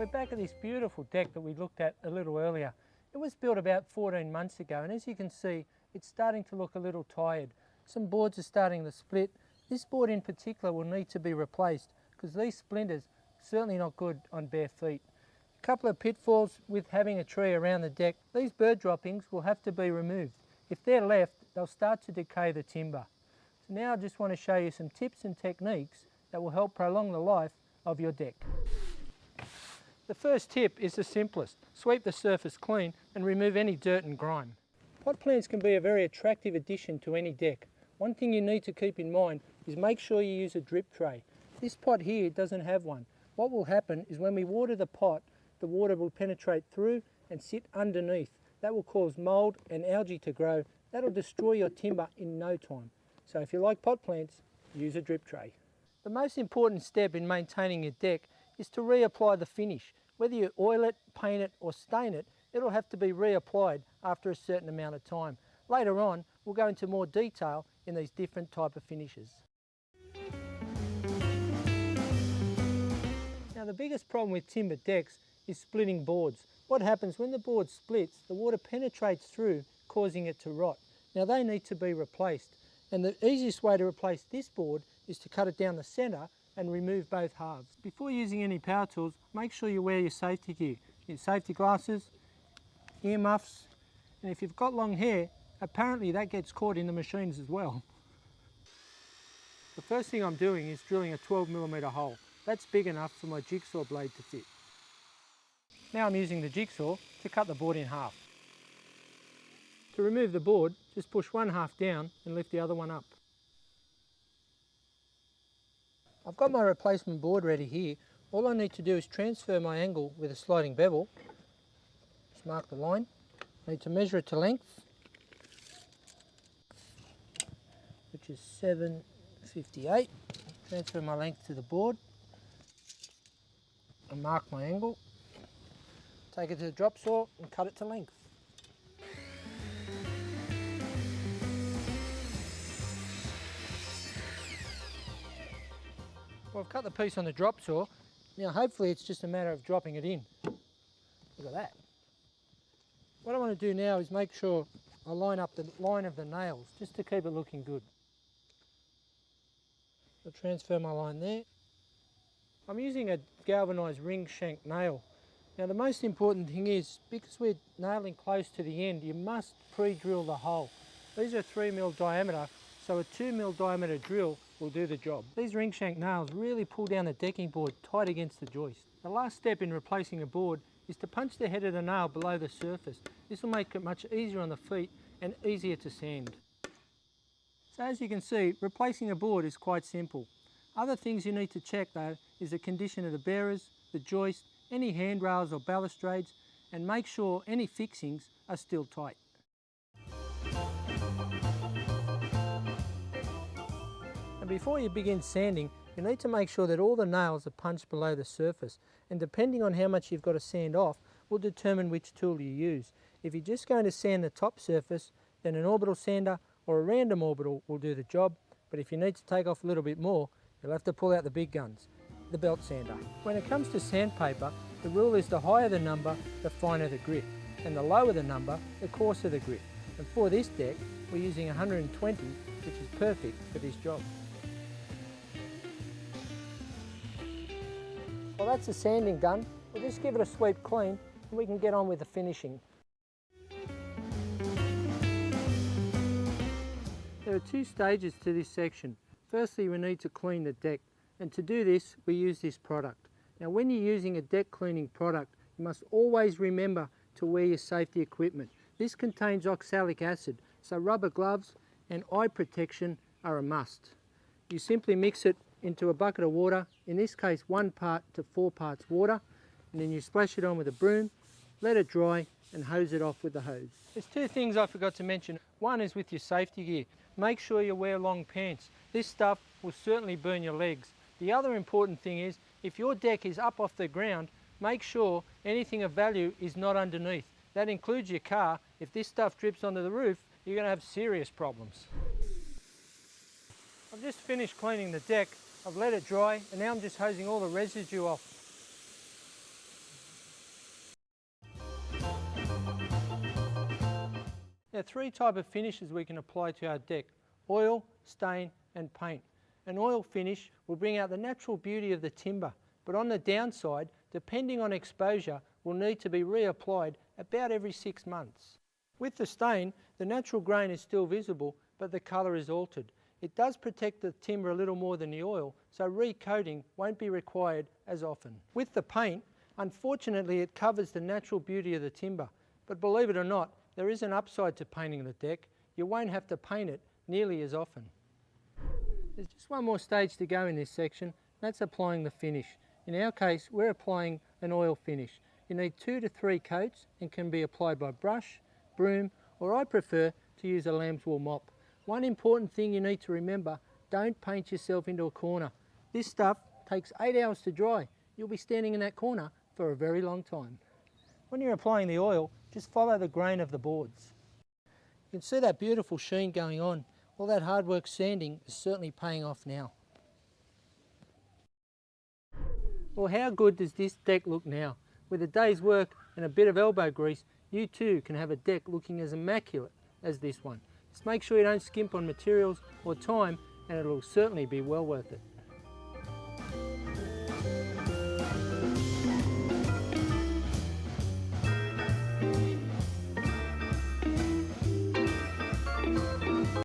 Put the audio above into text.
back of this beautiful deck that we looked at a little earlier, it was built about 14 months ago, and as you can see, it's starting to look a little tired. Some boards are starting to split. This board in particular will need to be replaced because these splinters are certainly not good on bare feet. A couple of pitfalls with having a tree around the deck. These bird droppings will have to be removed. If they're left, they'll start to decay the timber. So now I just want to show you some tips and techniques that will help prolong the life of your deck. The first tip is the simplest. Sweep the surface clean and remove any dirt and grime. Pot plants can be a very attractive addition to any deck. One thing you need to keep in mind is make sure you use a drip tray. This pot here doesn't have one. What will happen is when we water the pot, the water will penetrate through and sit underneath. That will cause mould and algae to grow. That'll destroy your timber in no time. So if you like pot plants, use a drip tray. The most important step in maintaining your deck is to reapply the finish. Whether you oil it, paint it or stain it, it'll have to be reapplied after a certain amount of time. Later on, we'll go into more detail in these different type of finishes. Now the biggest problem with timber decks is splitting boards. What happens when the board splits, the water penetrates through, causing it to rot. Now they need to be replaced, and the easiest way to replace this board is to cut it down the centre and remove both halves. Before using any power tools, make sure you wear your safety gear, your safety glasses, ear muffs, and if you've got long hair, apparently that gets caught in the machines as well. The first thing I'm doing is drilling a 12mm hole. That's big enough for my jigsaw blade to fit. Now I'm using the jigsaw to cut the board in half. To remove the board, just push one half down and lift the other one up. I've got my replacement board ready here. All I need to do is transfer my angle with a sliding bevel. Just mark the line. I need to measure it to length, which is 7.58. Transfer my length to the board and mark my angle. Take it to the drop saw and cut it to length. Well, I've cut the piece on the drop saw. Now hopefully it's just a matter of dropping it in. Look at that. What I want to do now is make sure I line up the line of the nails just to keep it looking good. I'll transfer my line there. I'm using a galvanised ring shank nail. Now the most important thing is, because we're nailing close to the end, you must pre-drill the hole. These are 3mm diameter, so a 2mm diameter drill will do the job. These ring shank nails really pull down the decking board tight against the joist. The last step in replacing a board is to punch the head of the nail below the surface. This will make it much easier on the feet and easier to sand. So as you can see, replacing a board is quite simple. Other things you need to check though is the condition of the bearers, the joist, any handrails or balustrades, and make sure any fixings are still tight. And before you begin sanding, you need to make sure that all the nails are punched below the surface, and depending on how much you've got to sand off will determine which tool you use. If you're just going to sand the top surface, then an orbital sander or a random orbital will do the job, but if you need to take off a little bit more, you'll have to pull out the big guns, the belt sander. When it comes to sandpaper, the rule is the higher the number, the finer the grit, and the lower the number, the coarser the grit. And for this deck, we're using 120, which is perfect for this job. Well, that's the sanding done. We'll just give it a sweep clean and we can get on with the finishing. There are two stages to this section. Firstly, we need to clean the deck, and to do this, we use this product. Now, when you're using a deck cleaning product, you must always remember to wear your safety equipment. This contains oxalic acid, so rubber gloves and eye protection are a must. You simply mix it into a bucket of water, in this case 1 part to 4 parts water, and then you splash it on with a broom, let it dry and hose it off with the hose. There's two things I forgot to mention. One is with your safety gear. Make sure you wear long pants. This stuff will certainly burn your legs. The other important thing is, if your deck is up off the ground, make sure anything of value is not underneath. That includes your car. If this stuff drips onto the roof, you're going to have serious problems. I've just finished cleaning the deck. I've let it dry and now I'm just hosing all the residue off. Now, 3 types of finishes we can apply to our deck: oil, stain and paint. An oil finish will bring out the natural beauty of the timber, but on the downside, depending on exposure, will need to be reapplied about every 6 months. With the stain, the natural grain is still visible, but the colour is altered. It does protect the timber a little more than the oil, so recoating won't be required as often. With the paint, unfortunately it covers the natural beauty of the timber, but believe it or not, there is an upside to painting the deck. You won't have to paint it nearly as often. There's just one more stage to go in this section, that's applying the finish. In our case, we're applying an oil finish. You need 2 to 3 coats and can be applied by brush, broom, or I prefer to use a lamb's wool mop. One important thing you need to remember, don't paint yourself into a corner. This stuff takes 8 hours to dry. You'll be standing in that corner for a very long time. When you're applying the oil, just follow the grain of the boards. You can see that beautiful sheen going on. All that hard work sanding is certainly paying off now. Well, how good does this deck look now? With a day's work and a bit of elbow grease, you too can have a deck looking as immaculate as this one. Just make sure you don't skimp on materials or time, and it'll certainly be well worth it.